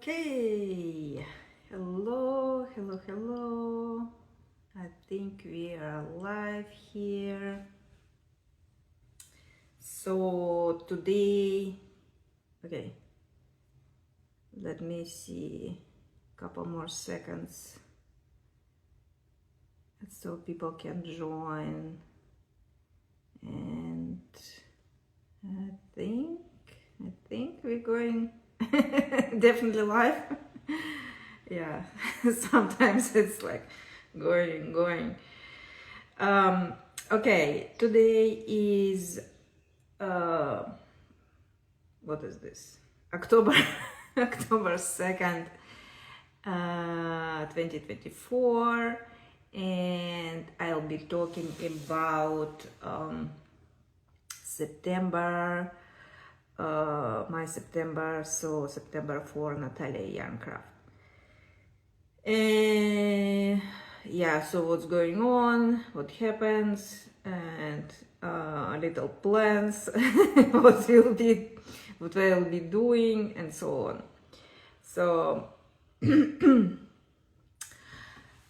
Okay, hello, hello, hello. I think we are live here. So today, okay, let me see a couple more seconds so people can join. And I think we're going definitely live. Yeah, sometimes it's like going. Okay, today is what is this? October October 2nd, 2024, and I'll be talking about September, my September, so September for Natalia Yarncraft. And yeah, so what's going on, what happens, and little plans, what we'll be doing, and so on. So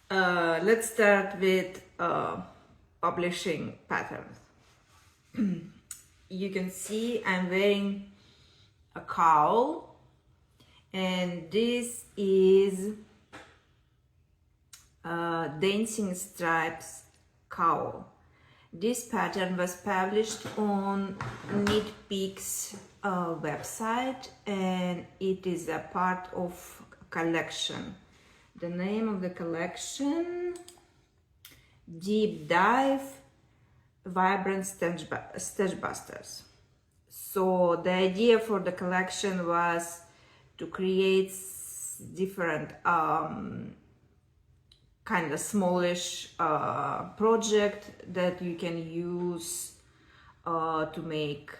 let's start with publishing patterns. You can see I'm wearing a cowl, and this is Dancing Stripes cowl. This pattern was published on Knit Peaks website, and it is a part of a collection. The name of the collection: Deep Dive Vibrant Stitch Busters. So the idea for the collection was to create different kind of smallish project that you can use to make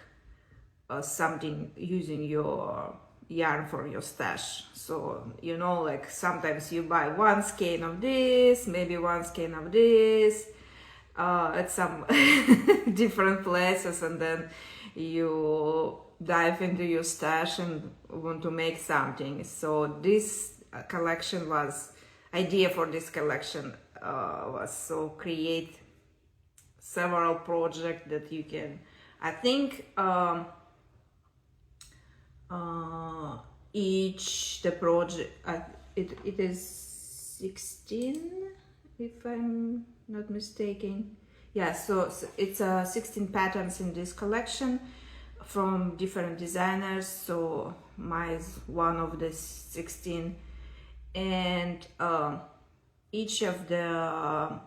something using your yarn for your stash. So like sometimes you buy one skein of this, maybe one skein of this at some different places, and then you dive into your stash and want to make something. So this collection was idea for this collection was so create several projects that you can, I think each the project it is 16 if I'm not mistaken. Yeah, so it's 16 patterns in this collection from different designers, so mine is one of the 16, and each of the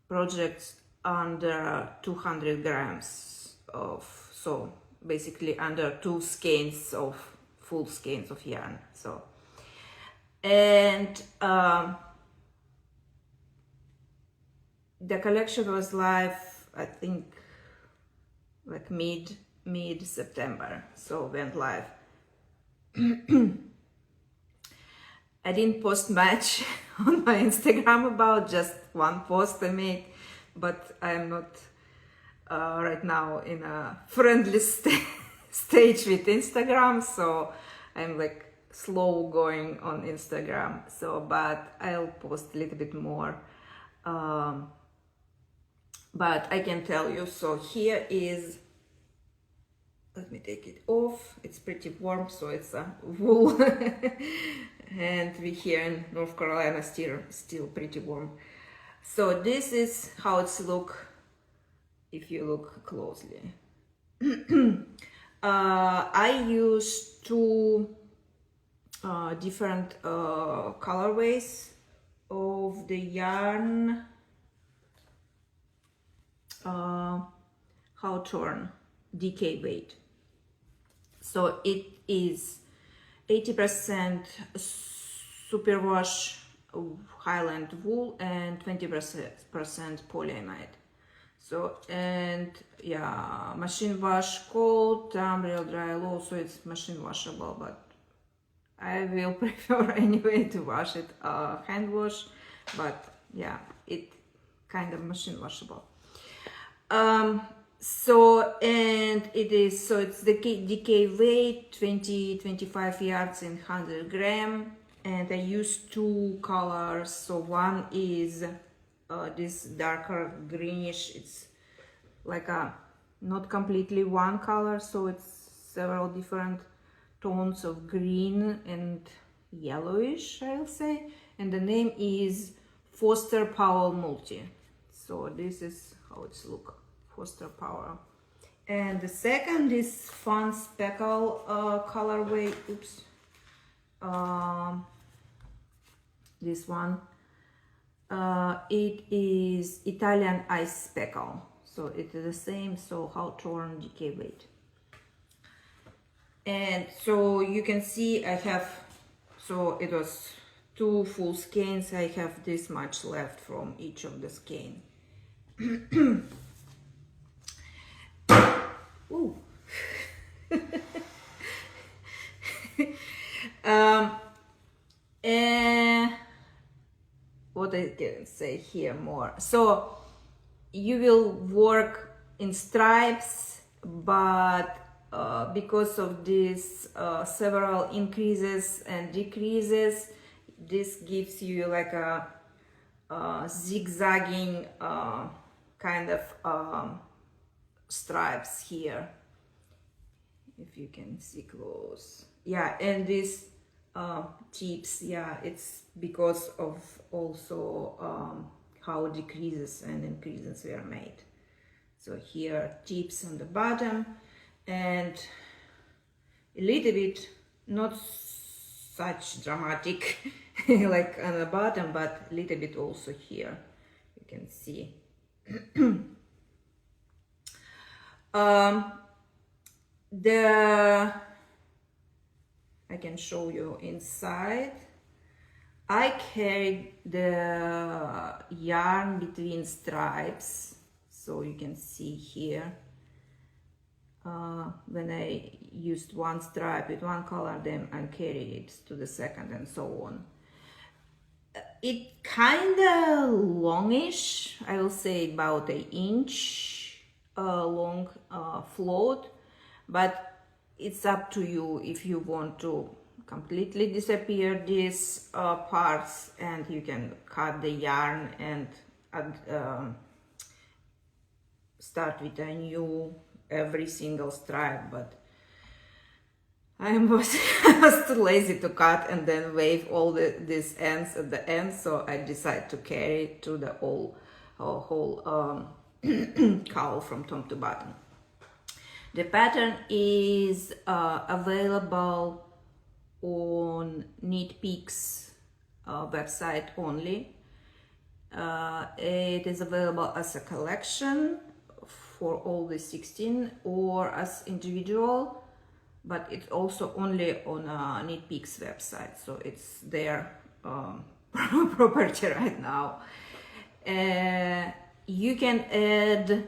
projects under 200 grams of, so basically under 2 skeins of full skeins of yarn. So, and the collection was live, I think, like mid September, so went live. I didn't post much on my Instagram about, just one post I made, but I'm not right now in a friendly stage with Instagram, so I'm like slow going on Instagram. So, but I'll post a little bit more. But I can tell you, so here is, let me take it off, it's pretty warm, so it's a wool and we here in North Carolina still pretty warm. So this is how it's look if you look closely. I use 2 different colorways of the yarn Hawthorne DK weight. So it is 80% superwash Highland wool and 20% polyamide. So, and yeah, machine wash cold, real dry low, so it's machine washable, but I will prefer anyway to wash it hand wash, but yeah, it kind of machine washable. So, and it's the decay weight 20-25 yards in 100 gram, and I use two colors. So one is this darker greenish, it's like a not completely one color, so it's several different tones of green and yellowish, I'll say, and the name is Foster Powell Multi. So this is how it's look, Foster Powell. And the second is fun speckle colorway. Oops. This one. It is Italian ice speckle. So it is the same. So how torn decay weight. And so you can see I have. So it was 2 full skeins. I have this much left from each of the skein. Ooh. And what I can say here more. So you will work in stripes, but because of these several increases and decreases, this gives you like a zigzagging kind of stripes here, if you can see close. Yeah, and these tips, yeah, it's because of also how decreases and increases were made. So here tips on the bottom, and a little bit, not such dramatic like on the bottom, but a little bit also here, you can see. I can show you inside. I carried the yarn between stripes, so you can see here. When I used one stripe with one color, then I carried it to the second and so on. It kind of longish, I will say about an inch long float, but it's up to you if you want to completely disappear these parts, and you can cut the yarn and start with a new every single stripe, but I was too lazy to cut and then wave all these ends at the end, so I decided to carry it to the whole cowl from top to bottom. The pattern is available on Knit Peaks website only. It is available as a collection for all the 16 or as individual, but it's also only on Knit Peaks website, so it's their property right now. You can add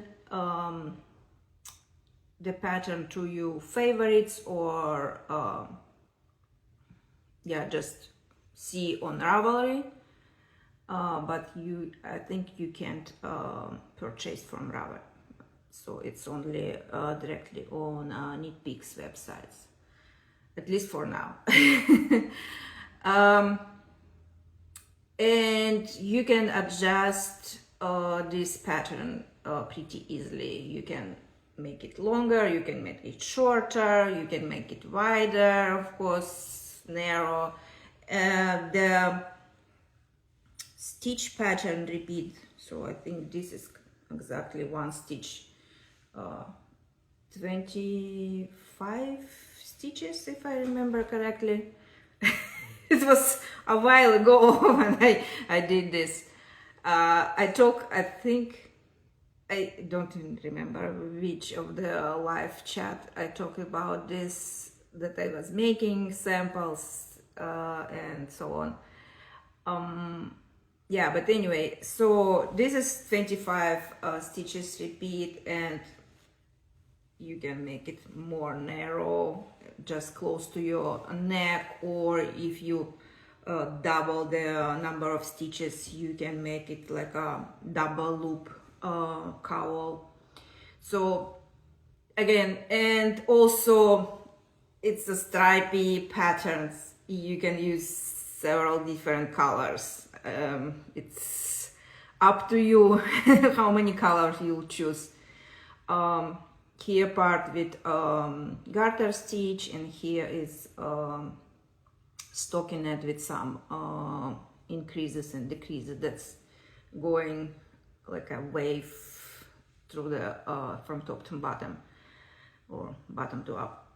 the pattern to your favorites, or yeah, just see on Ravelry, but I think you can't purchase from Ravelry. So it's only directly on Knit Peaks websites, at least for now. And you can adjust this pattern pretty easily. You can make it longer, you can make it shorter, you can make it wider, of course, narrow. The stitch pattern repeat, so I think this is exactly one stitch. 25 stitches, if I remember correctly. It was a while ago when I did this. I think, I don't even remember which of the live chat I talked about this, that I was making samples and so on. Yeah, but anyway, so this is 25 stitches repeat, and you can make it more narrow, just close to your neck, or if you double the number of stitches, you can make it like a double loop cowl. So again, and also it's a stripy patterns. You can use several different colors. It's up to you how many colors you'll choose. Here part with garter stitch, and here is stockinette with some increases and decreases. That's going like a wave through the from top to bottom, or bottom to up.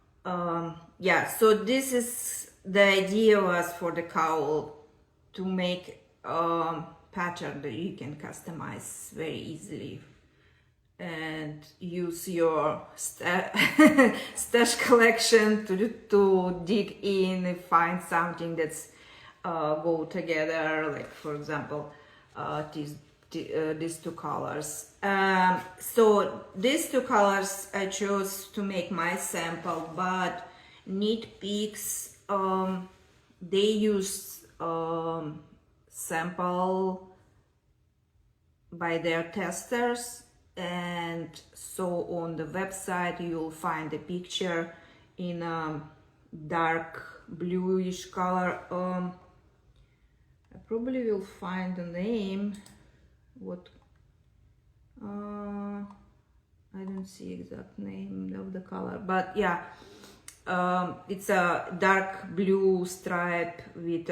Yeah, so this is the idea was for the cowl, to make a pattern that you can customize very easily and use your stash collection to dig in and find something that's go together, like for example these two colors. So these two colors I chose to make my sample, but Knit Peaks they use sample by their testers, and so on the website you'll find a picture in a dark bluish color. I probably will find the name. What I don't see exact name of the color, but yeah, it's a dark blue stripe with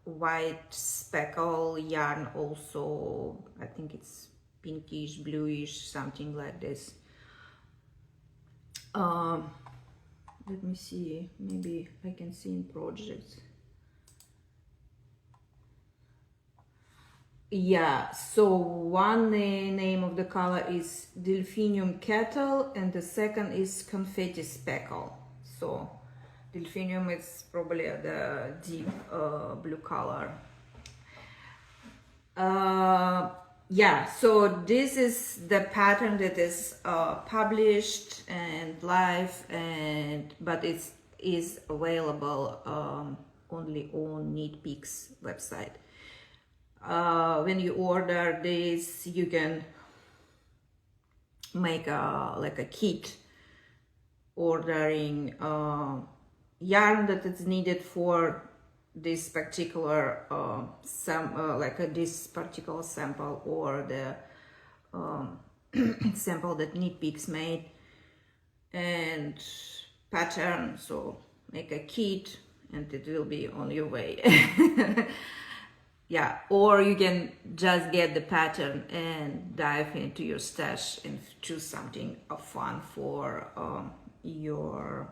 white speckle yarn. Also, I think it's pinkish, bluish, something like this. Let me see, maybe I can see in projects. Yeah, so one name of the color is Delphinium Kettle, and the second is Confetti Speckle. So Delphinium is probably the deep blue color. Yeah, so this is the pattern that is published and live, but it is available only on Knit Peaks website. When you order this, you can make like a kit, ordering yarn that is needed for this particular this particular sample, or the sample that Knit Peaks made, and pattern. So make a kit and it will be on your way. Yeah, or you can just get the pattern and dive into your stash and choose something of fun for your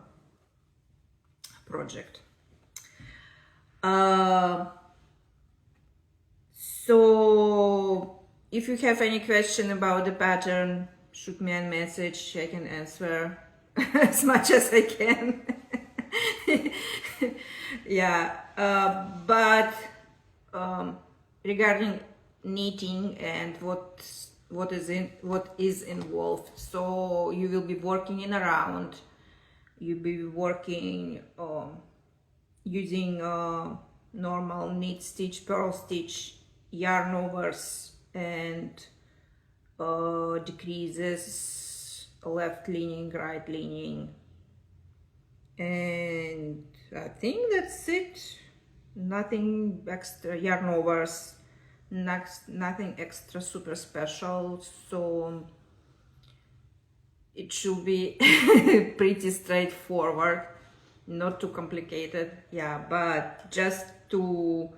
project. So if you have any question about the pattern, shoot me a message. I can answer as much as I can. Yeah, but regarding knitting and what is involved, so you will be working in a round. You'll be working using normal knit stitch, purl stitch, yarn overs, and decreases, left leaning, right leaning, and I think that's it. Nothing extra, yarn overs, nothing extra super special, so it should be pretty straightforward, not too complicated. Yeah, but just you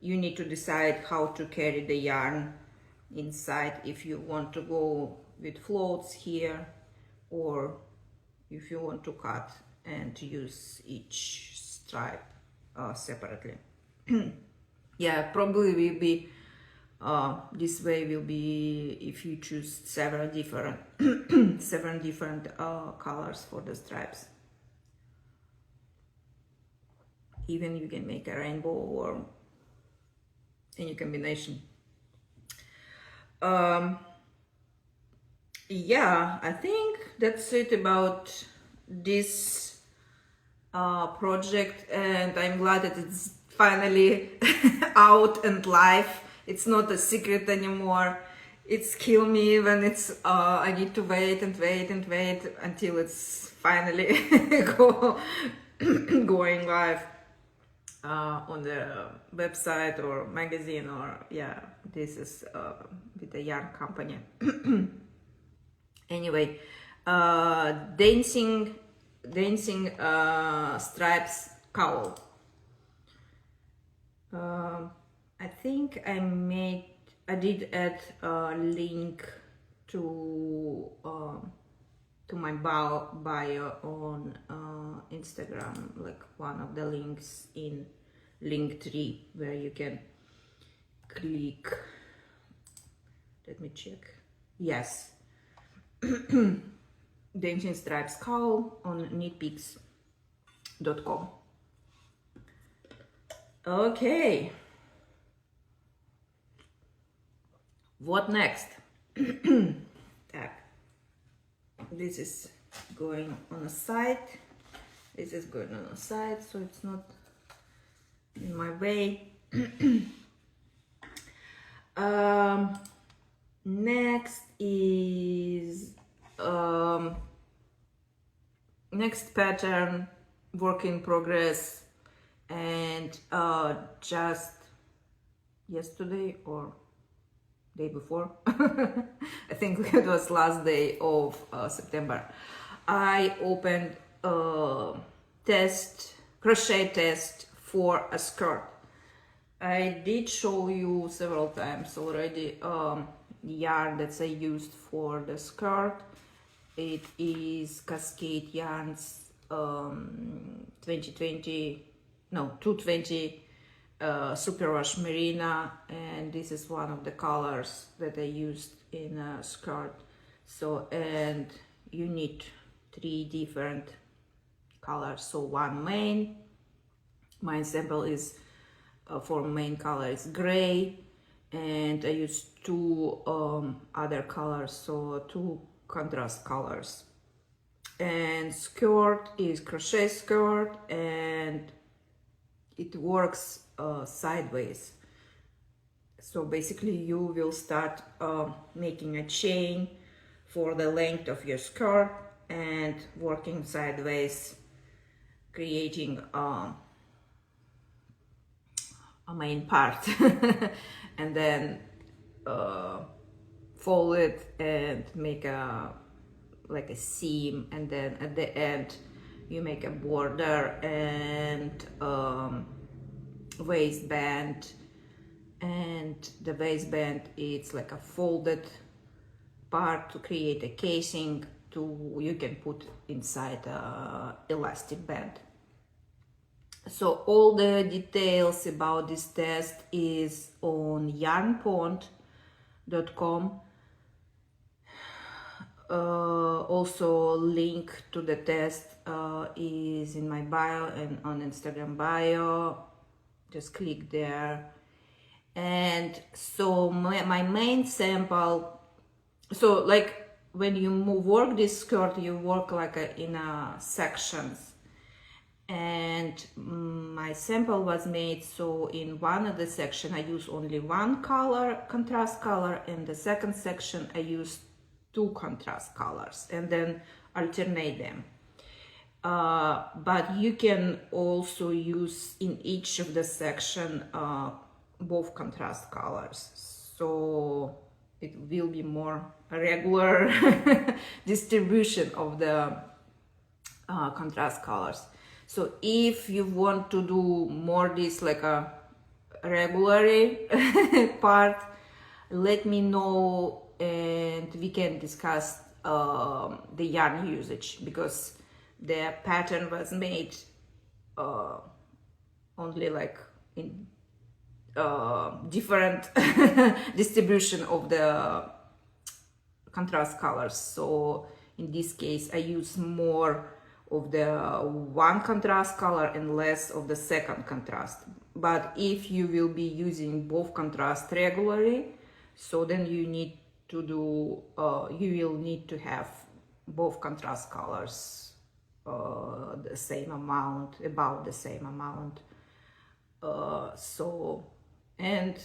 need to decide how to carry the yarn inside, if you want to go with floats here, or if you want to cut and use each stripe separately. Yeah, probably will be this way will be if you choose several different colors for the stripes. Even you can make a rainbow or any combination. Yeah, I think that's it about this project, and I'm glad that it's finally out and live. It's not a secret anymore. it's kill me when it's I need to wait and wait and wait until it's finally going live on the website or magazine, or yeah, this is with the yarn company. Anyway, dancing stripes cowl. I think I did add a link to my bio on Instagram, like one of the links in Linktree, where you can click. Let me check. Yes. Dancing stripes cowl on knitpicks.com. Okay. What next? This is going on a side. This is going on a side, so it's not in my way. Next is next pattern, work in progress, and just yesterday or day before, I think it was last day of September, I opened a crochet test for a skirt. I did show you several times already yarn that I used for the skirt. It is Cascade Yarns 220 Super Rush Merino, and this is one of the colors that I used in a skirt. So, and you need 3 different colors. So one my sample is for main color is gray, and I used 2 other colors, so 2 contrast colors. And skirt is crochet skirt, and it works sideways. So basically you will start making a chain for the length of your skirt and working sideways, creating a main part and then fold it and make like a seam, and then at the end you make a border and waistband, and the waistband it's like a folded part to create a casing you can put inside a elastic band. So all the details about this test is on yarnpond.com. Also link to the test is in my bio and on Instagram bio. Just click there. And so my main sample, so like when you work this skirt, you work like in sections, and my sample was made so in one of the section I use only one color, contrast color, and the second section I use 2 contrast colors and then alternate them. But you can also use in each of the section both contrast colors, so it will be more regular distribution of the contrast colors. So if you want to do more this like a regular part, let me know and we can discuss the yarn usage, because the pattern was made only like in different distribution of the contrast colors. So in this case I use more of the one contrast color and less of the second contrast. But if you will be using both contrast regularly, so then you need to do you will need to have both contrast colors the same amount, about the same amount. So, and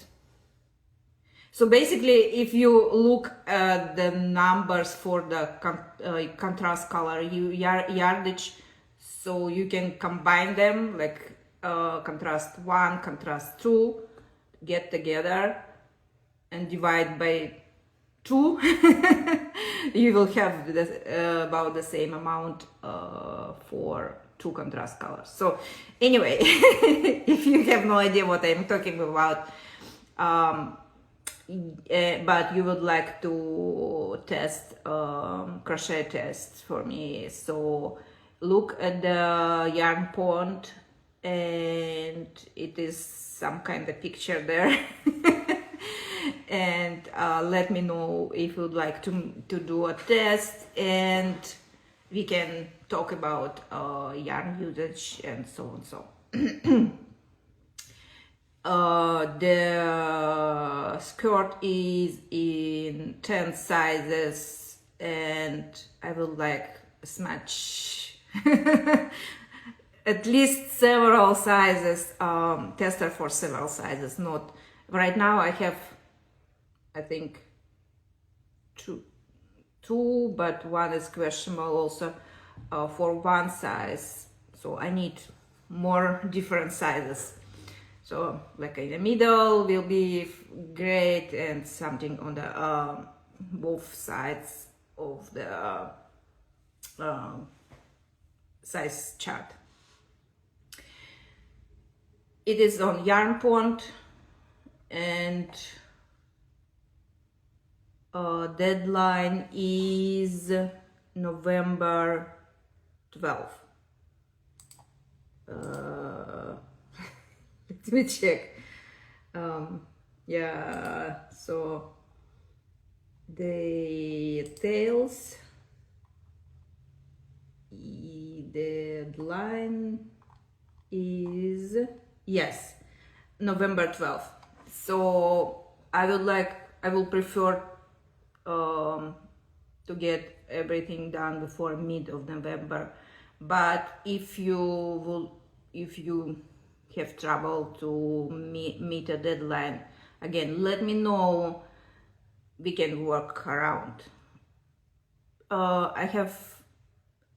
So basically, if you look at the numbers for the contrast color yardage, so you can combine them, like contrast 1, contrast 2, get together and divide by 2. You will have about the same amount for 2 contrast colors. So anyway, if you have no idea what I'm talking about, but you would like to test crochet tests for me, so look at the yarn pond, and it is some kind of picture there. And let me know if you'd like to do a test, and we can talk about yarn usage and so on. So the skirt is in 10 sizes, and I would like a smudge at least several sizes, tester for several sizes. Not right now, I have, I think, two, but one is questionable also for one size, so I need more different sizes. So like in the middle will be great, and something on the both sides of the size chart. It is on Yarn Pond, and deadline is November 12th. Let me check. Yeah, so the tails, the deadline is, yes, November 12th. So I will prefer to get everything done before mid of November. But if you have trouble to meet a deadline, again, let me know. We can work around. I have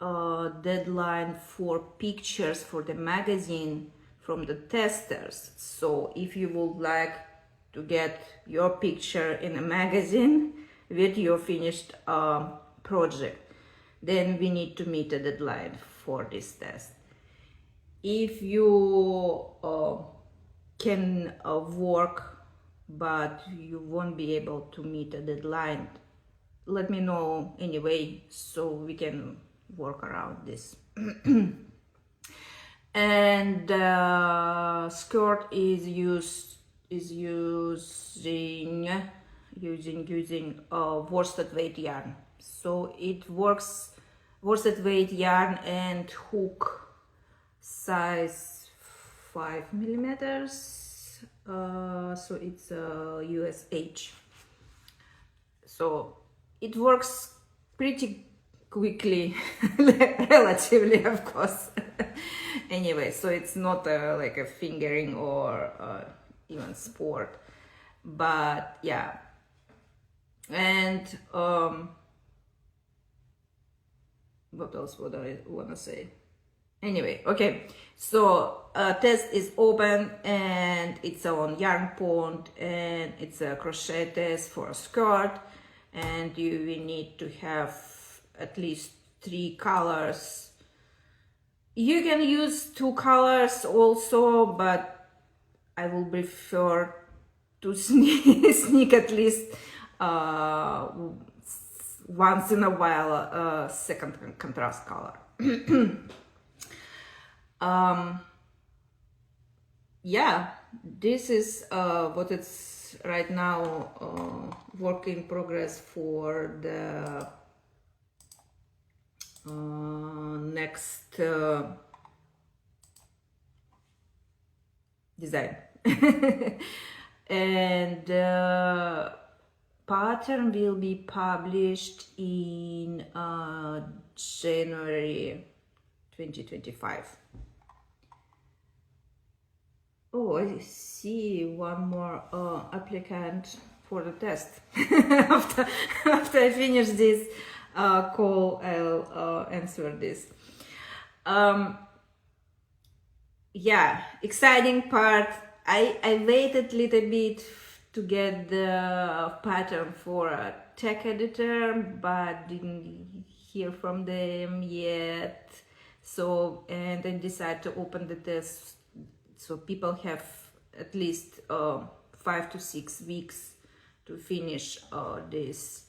a deadline for pictures for the magazine from the testers. So if you would like to get your picture in a magazine with your finished project, then we need to meet a deadline for this test. If you can work but you won't be able to meet a deadline, let me know anyway, so we can work around this. And skirt is using worsted weight yarn. So it works worsted weight yarn and hook size 5 millimeters. So it's USH. So it works pretty quickly, relatively, of course. Anyway, so it's not like a fingering or even sport, but yeah. And what else would I want to say? Anyway, okay, so test is open, and it's on Yarn Pond, and it's a crochet test for a skirt, and you will need to have at least 3 colors. You can use 2 colors also, but I will prefer to sneak at least once in a while a second contrast color. Yeah, this is what it's right now, work in progress for the next design. And pattern will be published in January 2025. Oh, I see one more applicant for the test. after I finish this call, I'll answer this. Yeah, exciting part. I waited a little bit to get the pattern for a tech editor, but didn't hear from them yet. So, and I decided to open the test so people have at least 5 to 6 weeks to finish this.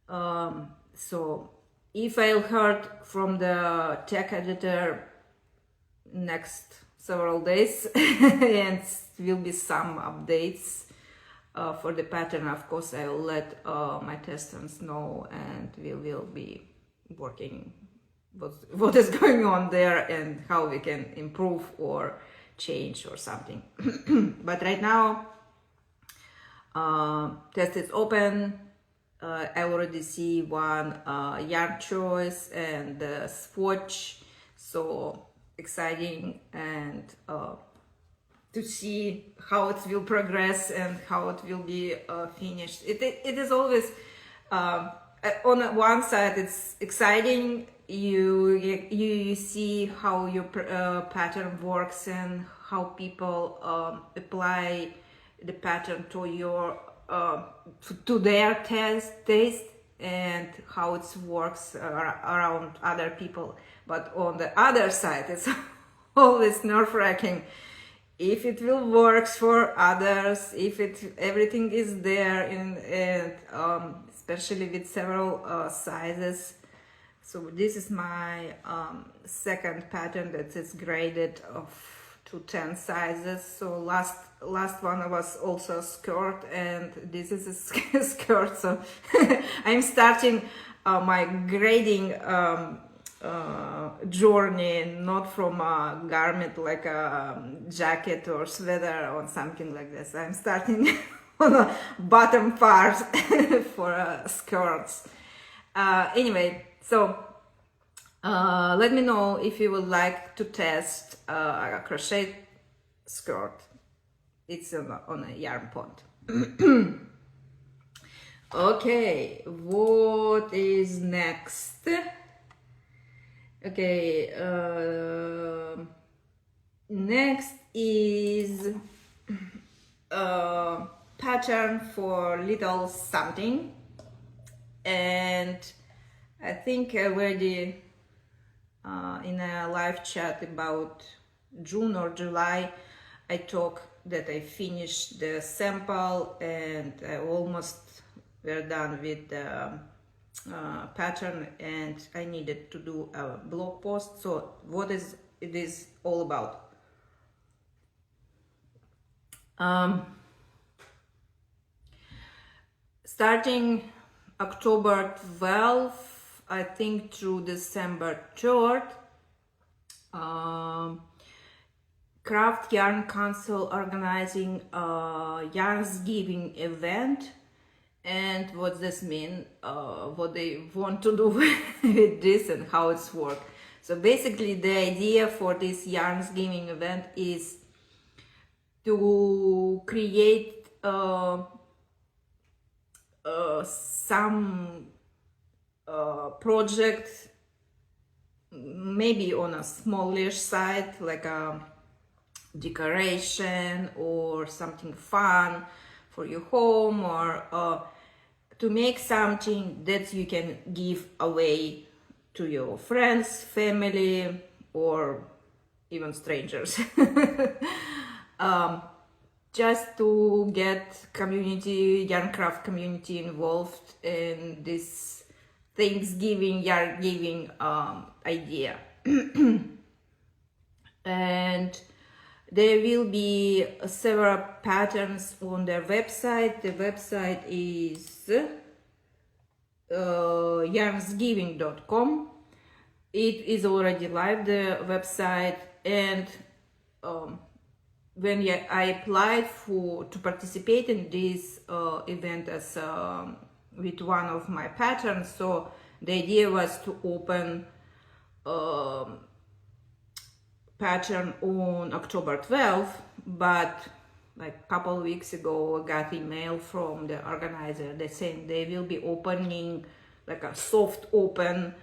So if I'll heard from the tech editor next several days and will be some updates for the pattern, of course I will let my testers know, and we will be working what is going on there and how we can improve or change or something. But right now test is open. I already see one yarn choice and swatch, so exciting, and to see how it will progress and how it will be finished. It is always on one side it's exciting. You see how your pattern works and how people apply the pattern to your to their taste and how it works around other people. But on the other side, it's always nerve-wracking if it will work for others, if everything is there, and especially with several sizes. So this is my second pattern that is graded to 10 sizes. So last one was also a skirt, and this is a skirt. So I'm starting my grading journey not from a garment like a jacket or sweater or something like this. I'm starting on the bottom part for skirts. Anyway, so let me know if you would like to test a crochet skirt. It's on a yarn pond. Okay, what is next? Okay, next is a pattern for little something, and I think already in a live chat about June or July I talked that I finished the sample and I almost were done with the pattern, and I needed to do a blog post. So what is it is all about? Starting October 12th, I think, through December 3rd, Craft Yarn Council organizing a Yarnsgiving event. And what this mean, what they want to do with this and how it's work. So basically the idea for this Yarnsgiving event is to create some project, maybe on a smallish side, like a decoration or something fun for your home, or to make something that you can give away to your friends, family, or even strangers. Just to get community, Yarncraft community involved in this Thanksgiving, yarn giving idea. And there will be several patterns on their website. The website is yarnsgiving.com. It is already live, the website, and when I applied to participate in this event as with one of my patterns, so the idea was to open pattern on October 12th, but like a couple of weeks ago, I got email from the organizer. They're saying they will be opening like a soft open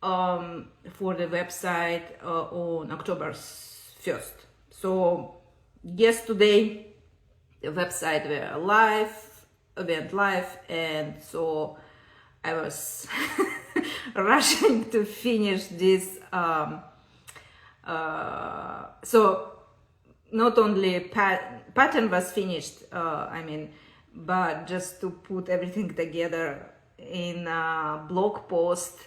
for the website on October 1st. So yesterday the website went live, and so I was rushing to finish this. So not only pattern was finished, but just to put everything together in a blog post.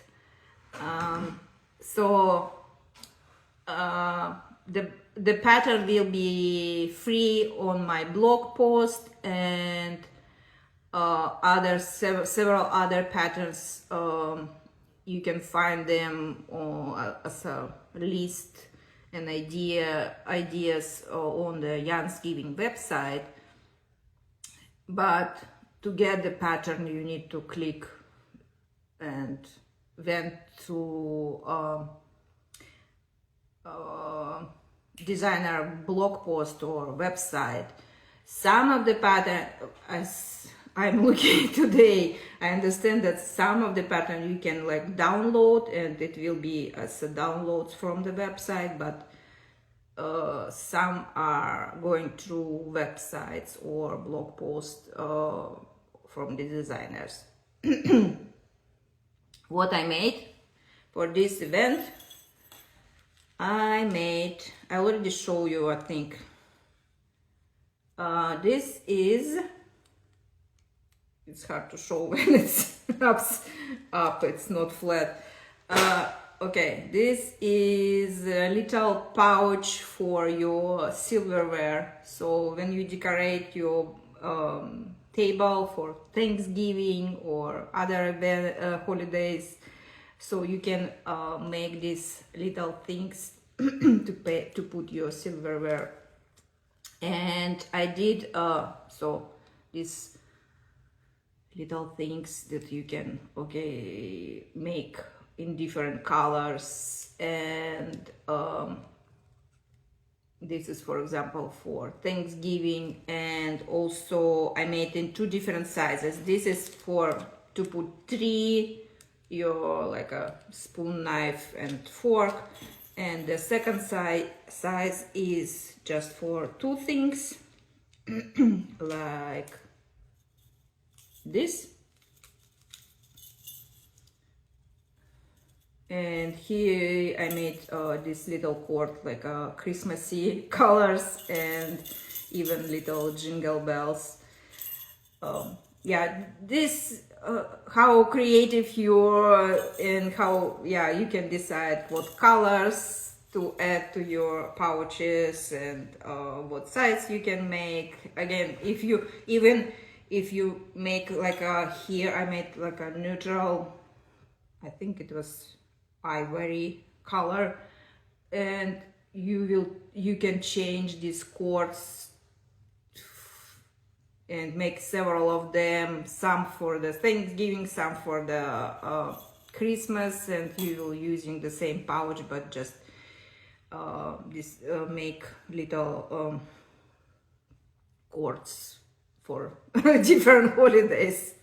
The pattern will be free on my blog post, and several other patterns, you can find them as a list and ideas on the Yarns Giving website. But to get the pattern, you need to click and went to designer blog post or website. Some of the pattern, as I'm looking today, I understand that some of the pattern you can like download, and it will be as a downloads from the website, but some are going through websites or blog posts from the designers. What I made for this event, I already show you, I think. This is, it's hard to show when it's up, it's not flat. Okay, this is a little pouch for your silverware. So when you decorate your table for Thanksgiving or other holidays, so you can make these little things to put your silverware. And I did so these little things that you can make in different colors, and this is, for example, for Thanksgiving. And also I made in two different sizes. This is to put three, your like a spoon, knife and fork, and the second size is just for two things like this. And here I made this little cord, like Christmassy colors, and even little jingle bells. Yeah, this how creative you are, and how you can decide what colors to add to your pouches, and what size you can make. Again, if you make like here I made like a neutral, I think it was ivory color, and you can change these cords and make several of them, some for the Thanksgiving, some for the Christmas, and you will using the same pouch, but just make little cords for different holidays.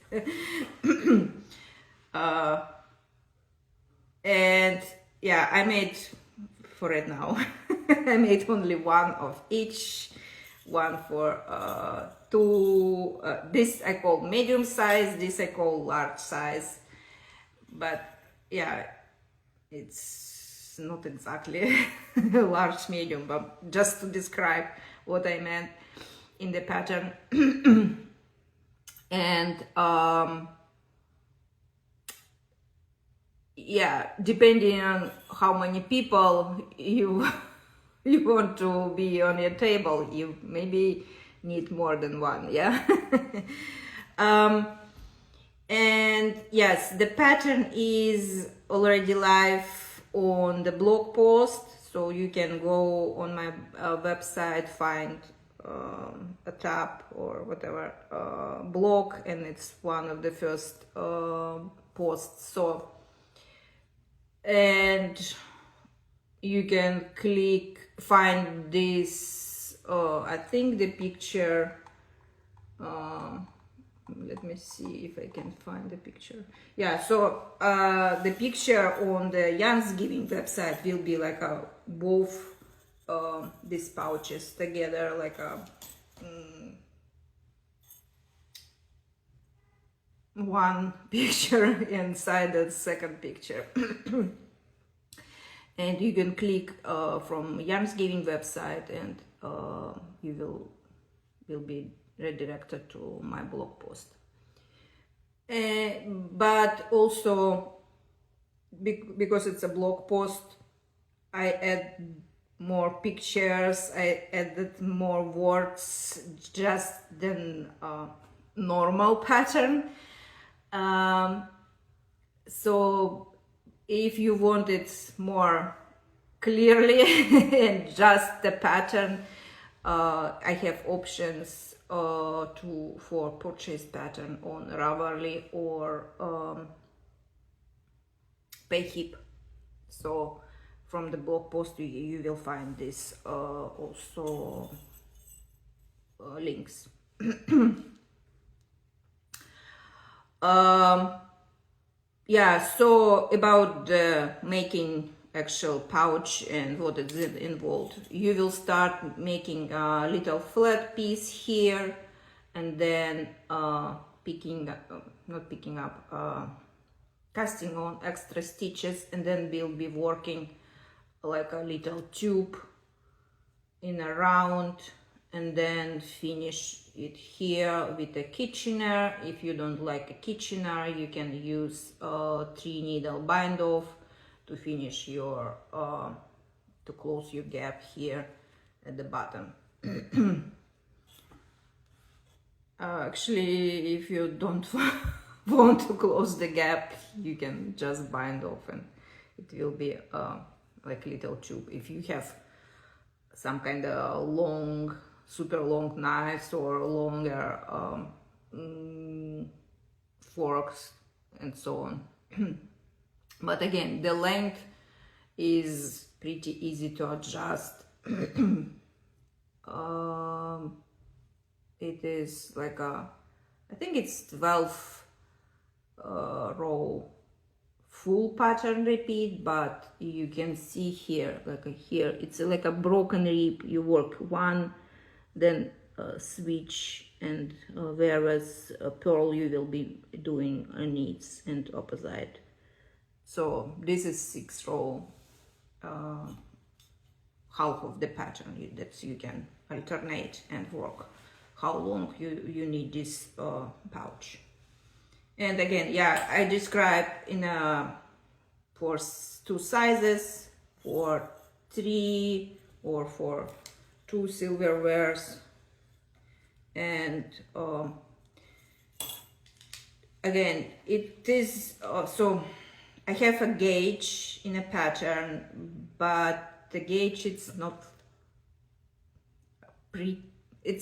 And yeah, I made, for it now, I made only one of each, one for two, this I call medium size, this I call large size, but yeah, it's not exactly large medium, but just to describe what I meant in the pattern. And yeah, depending on how many people you want to be on your table, you maybe need more than one. Yeah. And yes, the pattern is already live on the blog post, so you can go on my website, find a tab or whatever, blog, and it's one of the first posts. So, and you can find this I think the picture, let me see if I can find the picture. Yeah, so the picture on the Thanksgiving website will be like both these pouches together, like a one picture inside the second picture. And you can click from Thanksgiving website, and you will be redirected to my blog post. But also, because it's a blog post, I add more pictures, I added more words just than normal pattern. So if you want it more clearly and just the pattern, I have options for purchase pattern on Ravelry or Payhip. So from the blog post you will find this also links. Yeah, so about making actual pouch and what is involved, you will start making a little flat piece here, and then casting on extra stitches, and then we'll be working like a little tube in a round, and then finish it here with a Kitchener. If you don't like a Kitchener, you can use a 3 needle bind off to finish your to close your gap here at the bottom. Actually, if you don't want to close the gap, you can just bind off and it will be like a little tube. If you have some kind of long, super long knives or longer forks and so on. But again, the length is pretty easy to adjust. It is like I think it's 12 row full pattern repeat, but you can see here, like here, it's like a broken rib. You work one, then switch, and whereas purl you will be doing knits and opposite. So this is 6 row, half of the pattern that you can alternate and work how long you need this pouch. And again, yeah, I described in for 2 sizes, for 3 or for 2 silverwares. And again, it is so I have a gauge in a pattern, but the gauge it's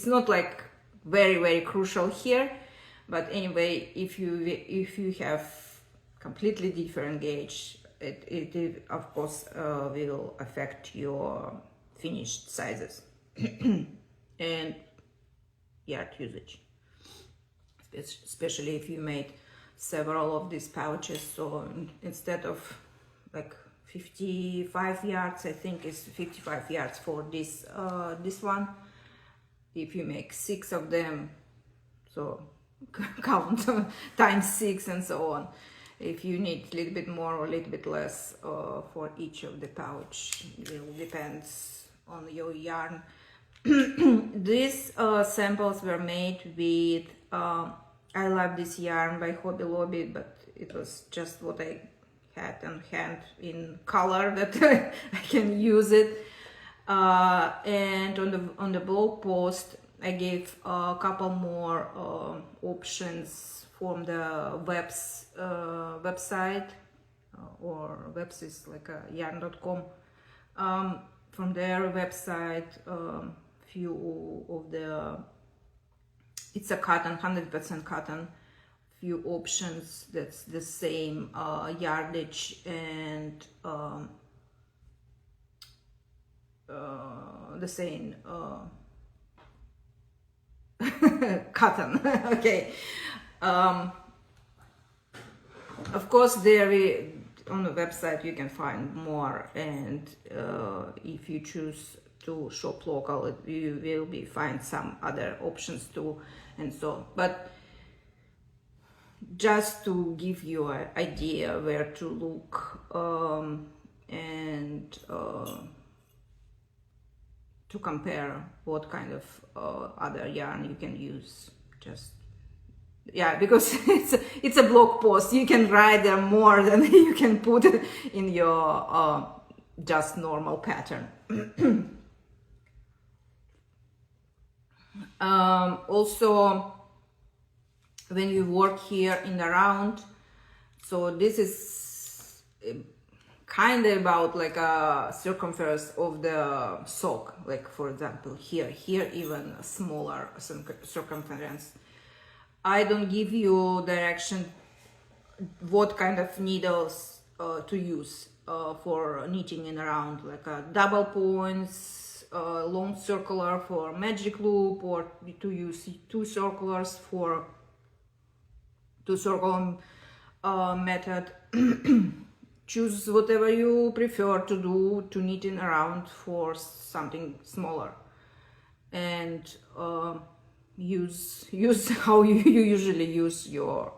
not like very crucial here. But anyway, if you have completely different gauge, it of course will affect your finished sizes and yard usage, especially if you made several of these pouches. So instead of like 55 yards, I think it's 55 yards for this this one. If you make 6 of them, so count times 6 and so on. If you need a little bit more or a little bit less for each of the pouch, it will depends on your yarn. These samples were made with I love this yarn by Hobby Lobby, but it was just what I had on hand in color that I can use it. And on the blog post I gave a couple more options from the website, or webs is like a yarn.com. From their website, few of the, it's a cotton, 100% cotton, few options that's the same yardage and the same cotton. Okay. Of course, on the website you can find more, and if you choose to shop local, you will find some other options too, and so. But just to give you an idea where to look, and to compare what kind of other yarn you can use. Just, yeah, because it's a blog post. You can write there more than you can put in your just normal pattern. Also, when you work here in the round, so this is kind of about like a circumference of the sock, like for example here even a smaller circumference. I don't give you direction what kind of needles to use for knitting in a round, like a double points, long circular for magic loop, or to use two circulars for two circle method. Choose whatever you prefer to do to knitting around for something smaller, and use how you usually use your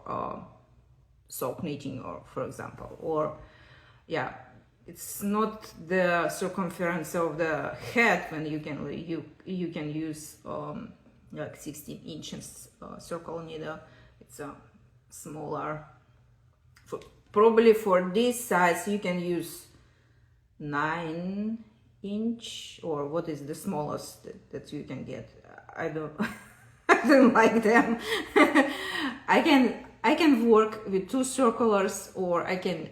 sock knitting, or for example, or yeah, it's not the circumference of the head when you can use like 16 inches circle needle. It's a smaller. Probably for this size you can use 9-inch, or what is the smallest that you can get. I don't I don't like them. I can work with two circulars, or I can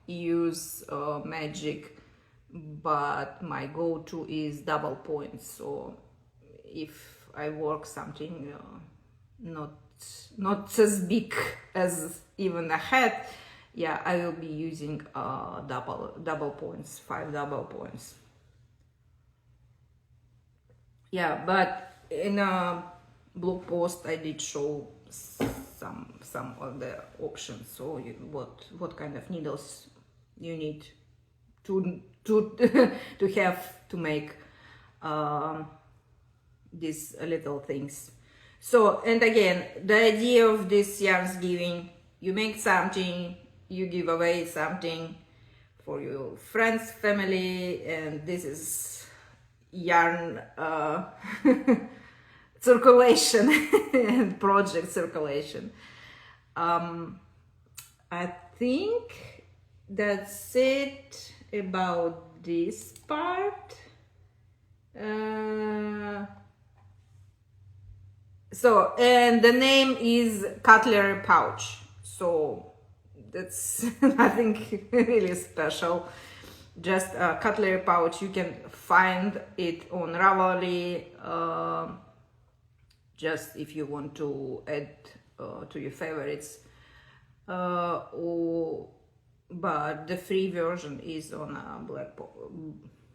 use magic, but my go-to is double points. So if I work something not as big as even a head, yeah, I will be using double points, 5 double points. Yeah, but in a blog post I did show some of the options. So what kind of needles you need to to have to make these little things. So, and again, the idea of this yarns giving, you make something, you give away something for your friends, family, and this is yarn circulation and project circulation. I think that's it about this part. So, and the name is cutlery pouch, so that's nothing really special, just a cutlery pouch. You can find it on Ravelry, just if you want to add to your favorites, but the free version is on a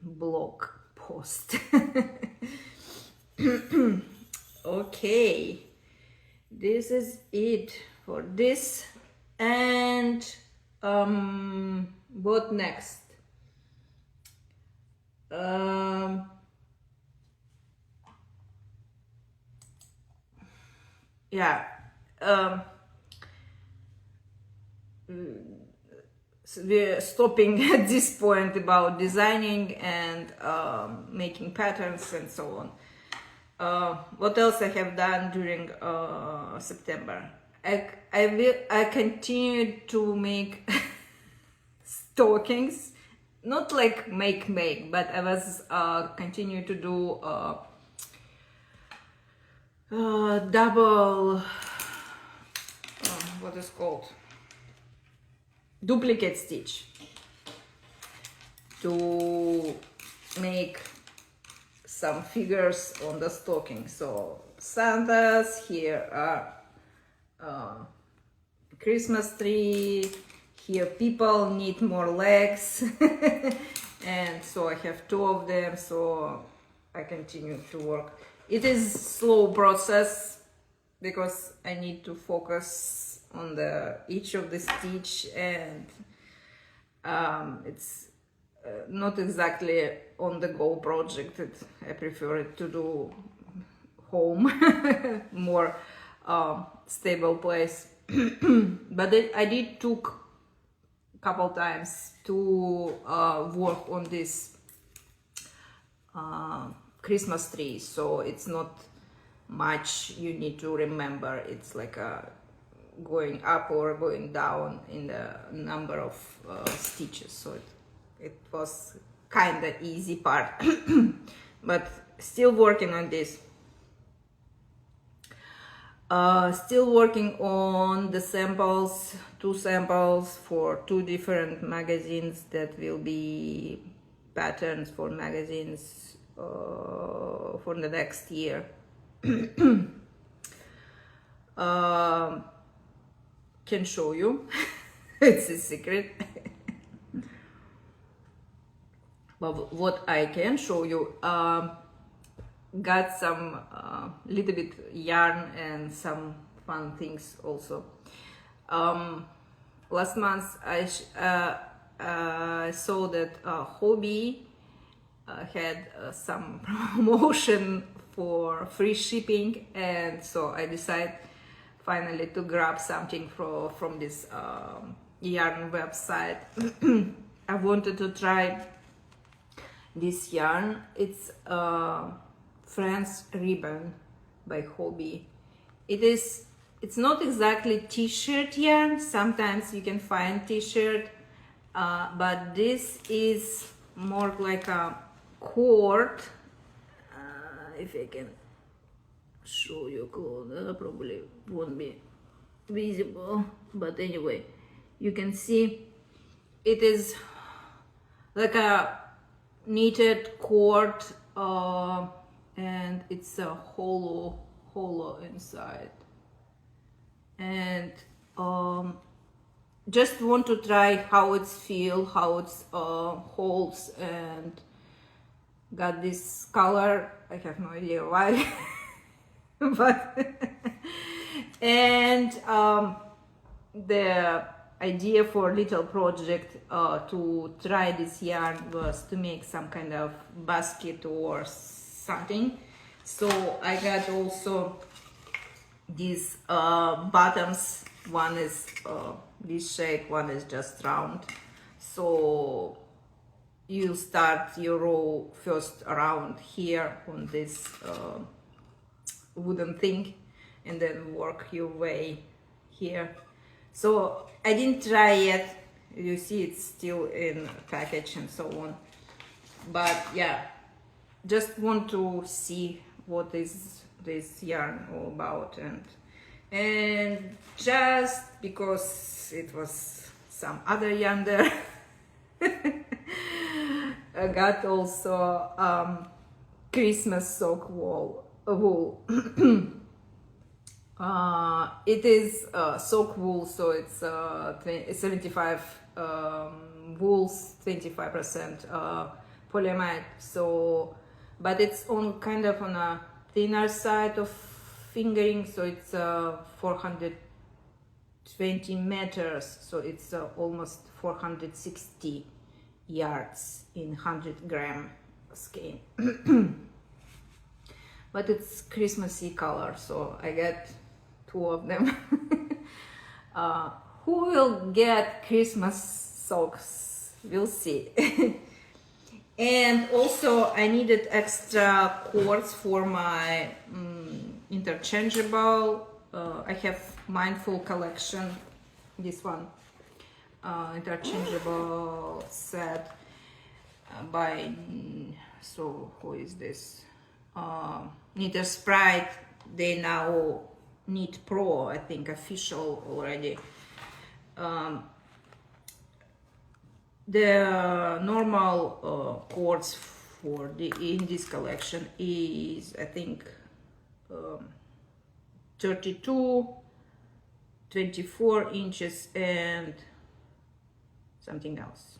blog post. Okay, this is it for this, and what next? Yeah, so we're stopping at this point about designing and making patterns and so on. What else I have done during September? I continue to make stockings, not like make, but I was continue to do double, what is called, duplicate stitch, to make some figures on the stocking. So Santas, here are Christmas tree, here people need more legs, and so I have 2 of them, so I continue to work. It is slow process because I need to focus on each of the stitch, and it's not exactly on the go project. I prefer it to do home, more stable place. But I did took couple times to work on this Christmas tree, so it's not much you need to remember. It's like going up or going down in the number of stitches, so it was kind of easy part. But still working on this. Still working on the samples, 2 samples for 2 different magazines that will be patterns for magazines for the next year. Can show you. It's a secret. But what I can show you, got some little bit yarn and some fun things also. Last month I saw that Hobby had some promotion for free shipping, and so I decided finally to grab something from this yarn website. I wanted to try this yarn. It's France ribbon by Hobby. It's not exactly t-shirt yarn. Sometimes you can find t-shirt, but this is more like a cord. If I can show you closer, probably won't be visible, but anyway, you can see it is like a knitted cord, and it's a hollow inside, and just want to try how it's feel, how it's holds, and got this color. I have no idea why. But and the idea for little project to try this yarn was to make some kind of basket or something. So I got also these bottoms. One is this shape, one is just round. So you start your row first around here on this wooden thing, and then work your way here. So I didn't try yet. You see it's still in package and so on. But yeah, just want to see what is this yarn all about, and just because it was some other yarn there. I got also Christmas sock wool. It is sock wool, so it's 75 wools, 25% polyamide. So, but it's on kind of on a thinner side of fingering, so it's 420 meters, so it's almost 460 yards in 100-gram scale. But it's Christmassy color, so I get 2 of them. Who will get Christmas socks? We'll see. And also I needed extra cords for my interchangeable. I have Mindful collection, this one, interchangeable set by, so who is this? Knitter Sprite. They now Knit Pro, I think, official already. The normal cords for in this collection is, I think, 32, 24 inches and something else,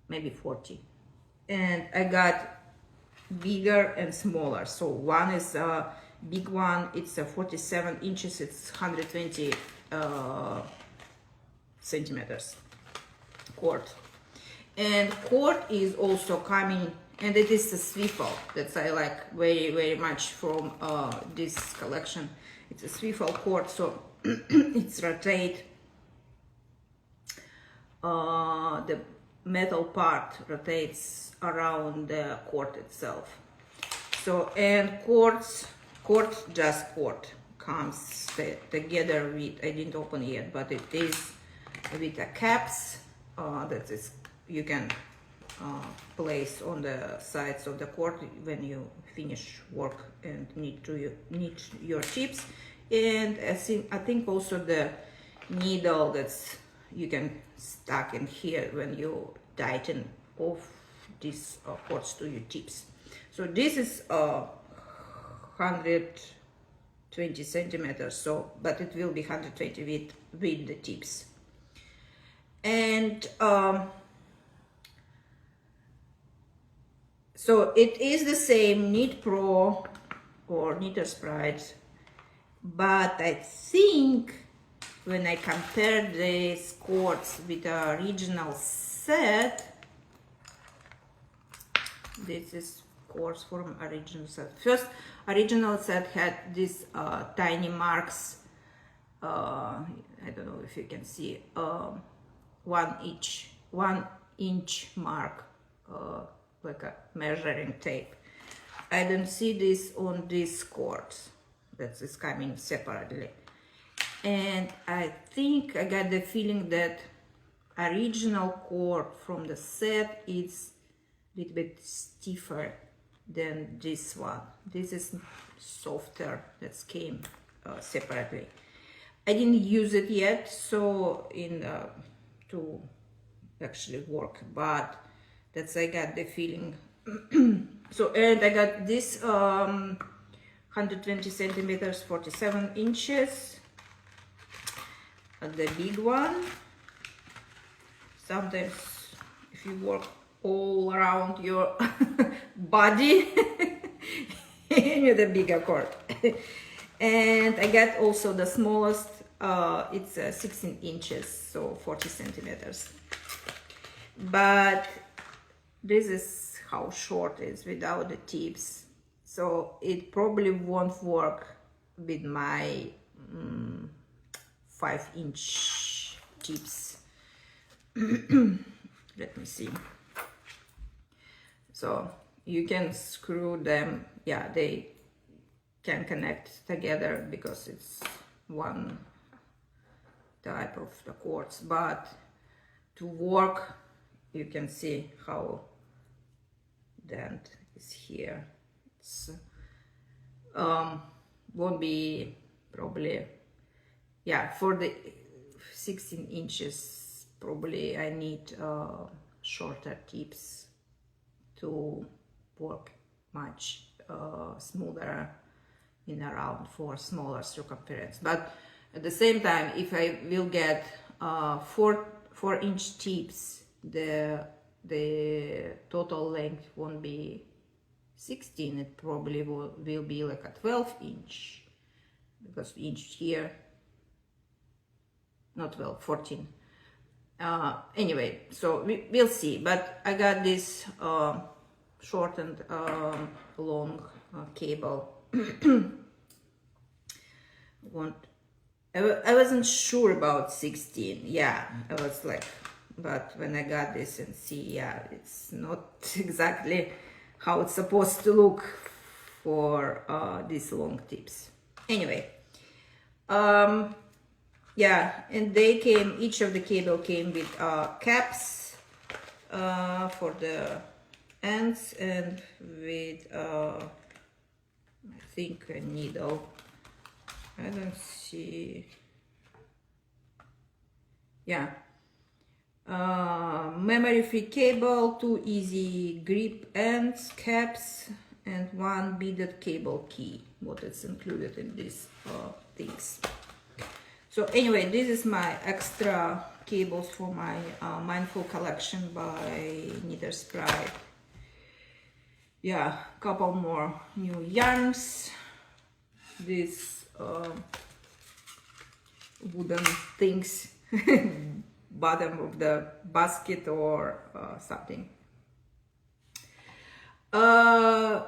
maybe 40. And I got bigger and smaller. So one is a big one, it's a 47 inches, it's 120 centimeters cord. And cord is also coming, and it is a swivel that I like very much from this collection. It's a swivel cord, so it's rotate. The metal part rotates around the cord itself. So, and cord comes together with, I didn't open yet, but it is with the caps that is you can place on the sides of the cord when you finish work and need your tips. And I think also the needle that's you can stuck in here when you tighten off these cords to your tips. So this is 120 centimeters, so but it will be 120 with the tips. And so it is the same Knit Pro or Knitter Sprite, but I think when I compare these cords with the original set, this is cords from original set. First, original set had these tiny marks. I don't know if you can see 1 inch mark, like a measuring tape. I don't see this on these cords. That is coming separately. And I think I got the feeling that original cord from the set is a little bit stiffer than this one. This is softer, that came separately. I didn't use it yet, so to actually work, but that's I got the feeling. So, and I got this 120 centimeters, 47 inches. The big one. Sometimes if you work all around your body you need a bigger cord. And I got also the smallest, it's 16 inches, so 40 centimeters. But this is how short it is without the tips, so it probably won't work with my 5-inch tips. Let me see. So you can screw them, yeah, they can connect together because it's one type of the cords, but to work you can see how dent is here. It's won't be probably, yeah, for the 16 inches probably I need shorter tips to work much smoother in around for smaller circumference. But at the same time, if I will get 4-inch tips, the total length won't be 16, it probably will be like a 12-inch, because inch here, not 12, 14. Anyway, so we'll see, but I got this shortened long cable. I wasn't sure about 16, yeah, I was like, but when I got this and see, yeah, it's not exactly how it's supposed to look for these long tips. Anyway, yeah, and they came, each of the cable came with caps for the ends and with I think a needle. I don't see, yeah, memory free cable, 2 easy grip ends, caps, and 1 beaded cable key, what is included in these things. So anyway, this is my extra cables for my Mindful collection by Knitter Sprite. yeah, couple more new yarns. These wooden things, bottom of the basket or something.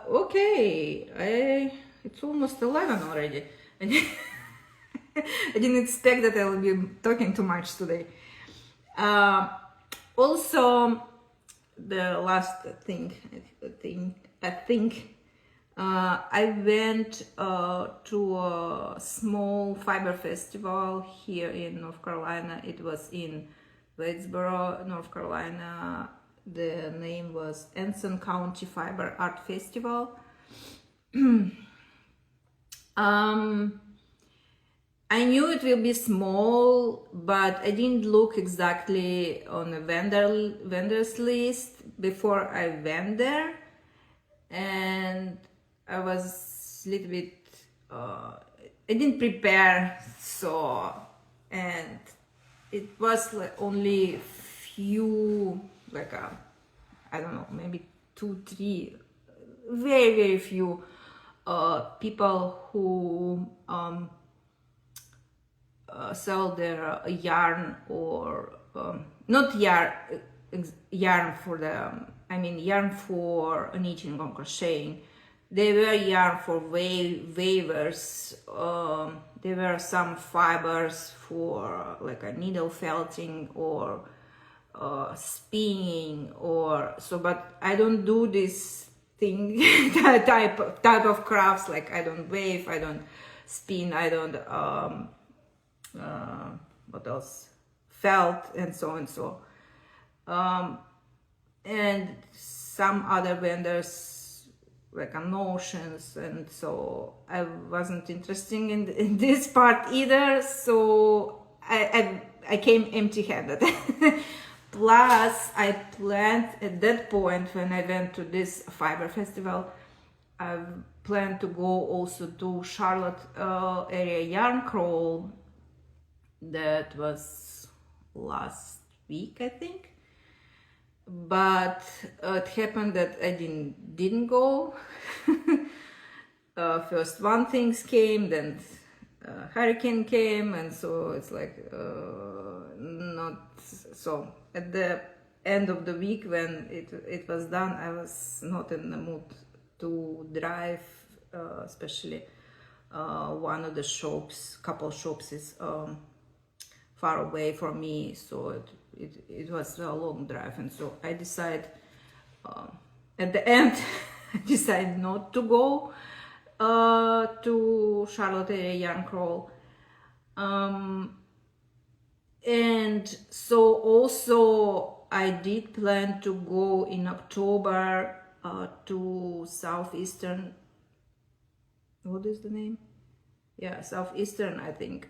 Okay, it's almost 11 already. I didn't expect that I will be talking too much today. Also, the last thing, I think I went to a small fiber festival here in North Carolina. It was in Wadesboro, North Carolina. The name was Anson County Fiber Art Festival. I knew it will be small, but I didn't look exactly on a vendors list before I went there, and I was a little bit. I didn't prepare, so, and it was like only few, like I don't know, maybe 2-3, very few people who sell their yarn, or not yarn for the, I mean yarn for knitting or crocheting. They were yarn for weavers. There were some fibers for like a needle felting or spinning or so, but I don't do this thing type of crafts. Like I don't weave, I don't spin, I don't what else, felt, and so and so, and some other vendors like notions, and so I wasn't interested in this part either, so I came empty-handed. Plus I planned at that point, when I went to this fiber festival, I planned to go also to Charlotte area yarn crawl. That was last week, I think, but it happened that I didn't go. First one things came, then hurricane came, and so it's like not so. At the end of the week, when it was done, I was not in the mood to drive, especially one of the shops, couple shops is far away from me, so it was a long drive, and so I decided at the end I decided not to go to Charlotte area yarn crawl, and so also I did plan to go in October to Southeastern, what is the name? Yeah, Southeastern, I think,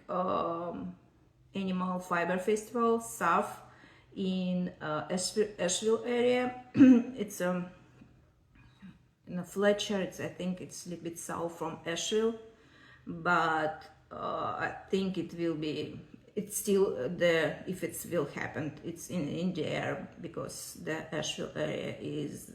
Animal Fiber Festival, South, in Asheville area. It's in Fletcher. I think it's a little bit south from Asheville, but I think it will be. It's still there. If it will happen, it's in the air, because the Asheville area is.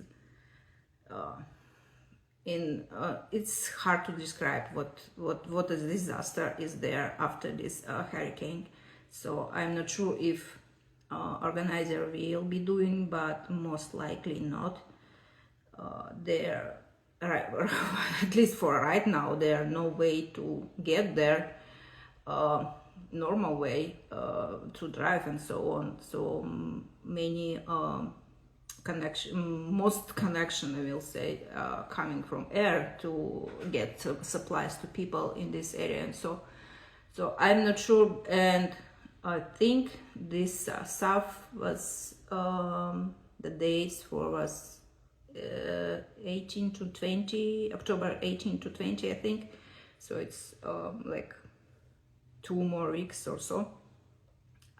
It's hard to describe what a disaster is there after this hurricane. So I'm not sure if organizer will be doing, but most likely not. There, right, at least for right now, there are no way to get there, normal way to drive and so on. So many most connection, I will say, coming from air to get supplies to people in this area, and so I'm not sure, and I think this south was the days for was 18 to 20, October 18 to 20, I think, so it's like 2 more weeks or so.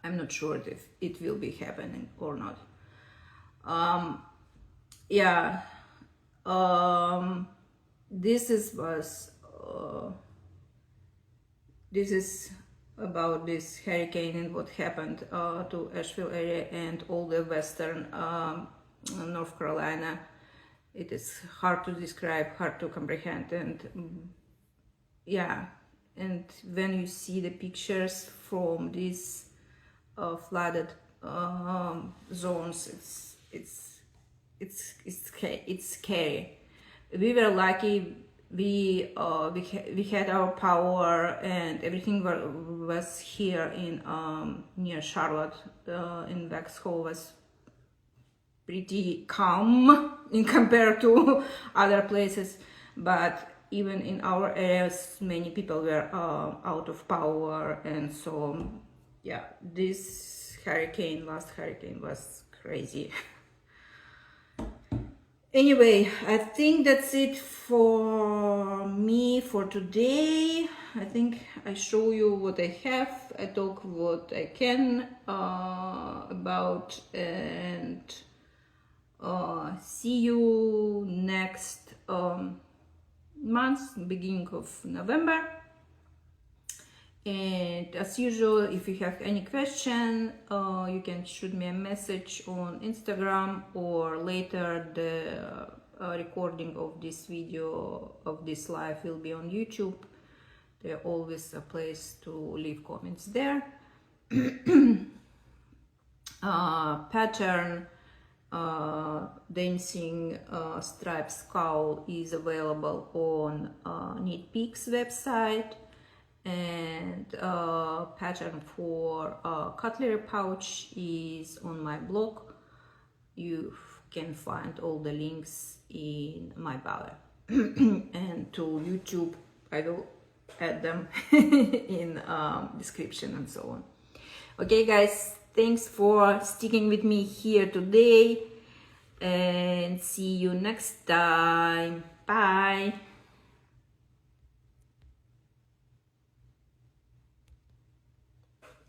I'm not sure if it will be happening or not. Yeah, this is about this hurricane and what happened to Asheville area and all the western North Carolina It is hard to describe, hard to comprehend, and yeah. And when you see the pictures from these flooded zones, it's scary. We were lucky. We had our power and everything was here in near Charlotte in Vexhall was pretty calm in compared to other places, but even in our areas many people were out of power, and so yeah, this last hurricane was crazy. Anyway, I think that's it for me for today. I think I show you what I have, I talk what I can about, and see you next month, beginning of November. And as usual, if you have any question, you can shoot me a message on Instagram, or later the recording of this video, of this live, will be on YouTube. There's always a place to leave comments there. Pattern dancing stripe scowl is available on Knit Peaks website, and pattern for cutlery pouch is on my blog. You can find all the links in my bio. And to YouTube, I will add them in description and so on. Okay guys, thanks for sticking with me here today, and see you next time. Bye.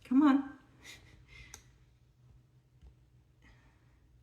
Come on.